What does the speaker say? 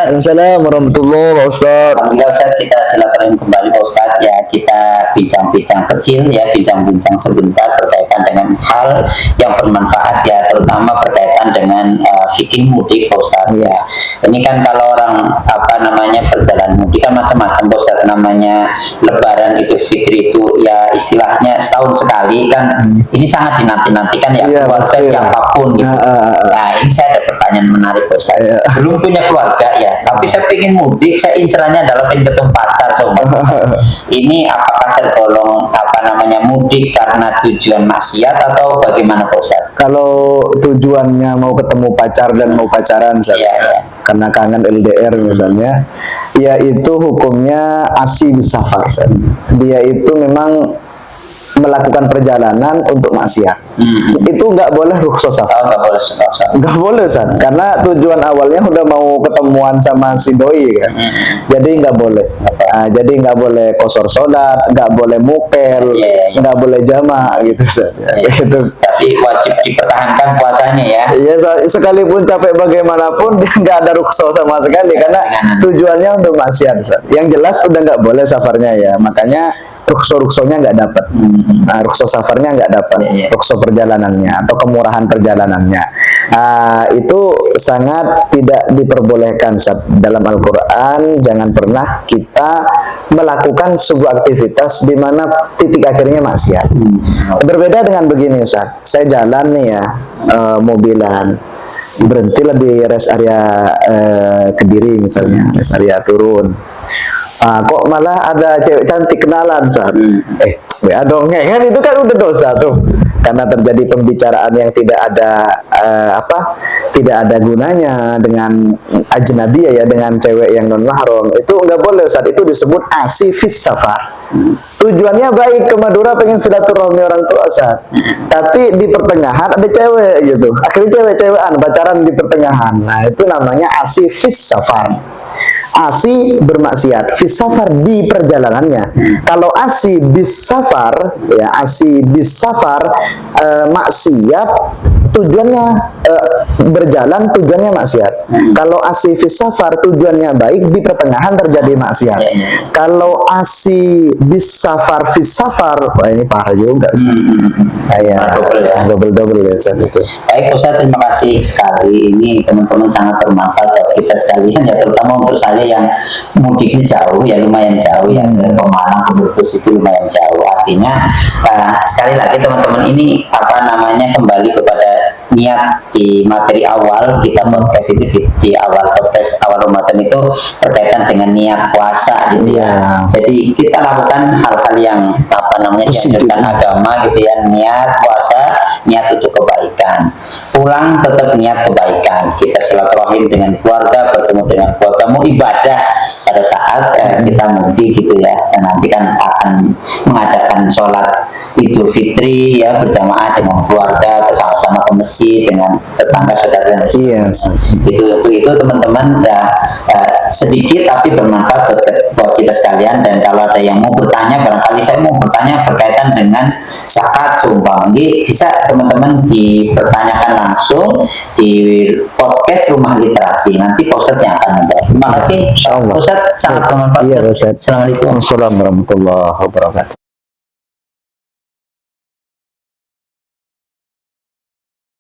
Waalaikumsalam warahmatullahi wabarakatuh, Ustaz. Alhamdulillah Ustaz, kita silaturahmi kembali Pak Ustaz ya, kita bincang-bincang kecil ya, bincang-bincang sebentar berkaitan dengan hal yang bermanfaat ya, terutama berkaitan dengan fikih mudik Pak Ustaz ya. Ini kan kalau orang perjalanan mudik kan macam-macam Pak Ustaz, namanya Lebaran Idul Fitri itu ya istilahnya setahun sekali kan, ini sangat dinanti-nantikan ya, keluarga siapapun gitu. Nah ini saya ada pertanyaan menarik Pak Ustaz. Belum punya keluarga ya, tapi saya ingin mudik, saya incerannya adalah pengen ketemu pacar sobat. Ini apakah tergolong mudik karena tujuan maksiat atau bagaimana Pak Ustaz? Kalau tujuannya mau ketemu pacar dan mau pacaran misalnya, karena kangen LDR misalnya, ya itu hukumnya asi bisafar. Dia itu memang melakukan perjalanan untuk maksiat. Itu nggak boleh rukhsah safar. Nggak boleh San, karena tujuan awalnya udah mau ketemuan sama si doi kan. Jadi nggak boleh. Jadi nggak boleh kosor sholat, nggak boleh mukel, nggak boleh jama gitu San. Gitu. Tapi wajib dipertahankan puasanya ya. Iya, sekalipun capek bagaimanapun dia nggak ada rukhsah sama sekali karena tujuannya untuk maksiat San. Yang jelas udah nggak boleh safarnya ya. Makanya rukhsah-rukhsahnya nggak dapat. Rukhsah safarnya nggak dapat, rukhsah perjalanannya atau kemurahan perjalanannya. Itu sangat tidak diperbolehkan dalam Al-Quran. Jangan pernah kita melakukan sebuah aktivitas di mana titik akhirnya maksiat. Berbeda dengan begini Ustaz, saya jalan nih ya, mobilan, berhentilah di rest area Kediri misalnya, rest area turun. Kok malah ada cewek cantik kenalan saat ya dong kan, itu kan udah dosa tuh, karena terjadi pembicaraan yang tidak ada tidak ada gunanya dengan ajnabiyah ya, dengan cewek yang non mahram. Itu nggak boleh saat itu disebut asifis safar. Tujuannya baik, ke Madura pengen silaturahmi orang tua saat, tapi di pertengahan ada cewek gitu, akhirnya cewek-cewekan pacaran di pertengahan. Nah itu namanya asifis safar. Asi bermaksiat, fisafar di perjalanannya. Kalau asi bisafar, ya asi bisafar maksiat tujuannya berjalan, tujuannya maksiat. Kalau asi fisafar tujuannya baik, di pertengahan terjadi maksiat. Kalau asi bisafar fisafar, wah ini parah juga. Double ya itu. Baik Ustaz, terima kasih sekali. Ini teman-teman sangat bermanfaat buat kita sekalian ya, terutama untuk saya yang mudiknya jauh ya, lumayan jauh ya, ke Pemalang ke Brebes itu lumayan jauh. Artinya sekali lagi teman-teman, ini kembali kepada niat di materi awal kita podcast itu, di awal podcast awal Ramadan itu berkaitan dengan niat puasa gitu ya. Jadi kita lakukan hal-hal yang dianjurkan agama gitu ya, niat puasa, niat untuk kebaikan. Pulang tetap niat kebaikan, kita silaturahim dengan keluarga, bertemu dengan keluarga, mau ibadah pada saat kita mudik gitu ya. Dan nanti kan akan mengadakan sholat Idul Fitri ya, berjamaah dengan keluarga, bersama-sama ke masjid dengan tetangga saudara dan itu teman-teman sedikit tapi bermanfaat buat kita sekalian. Dan kalau ada yang mau bertanya, barangkali saya mau bertanya berkaitan dengan zakat sumpah, bisa teman-teman dipertanyakan langsung di podcast Rumah Literasi, nanti Pak Ustadz yang akan menjawab. Terima kasih Pak Ustadz, sangat bermanfaat. Iya Ustadz. Assalamualaikum warahmatullahi wabarakatuh.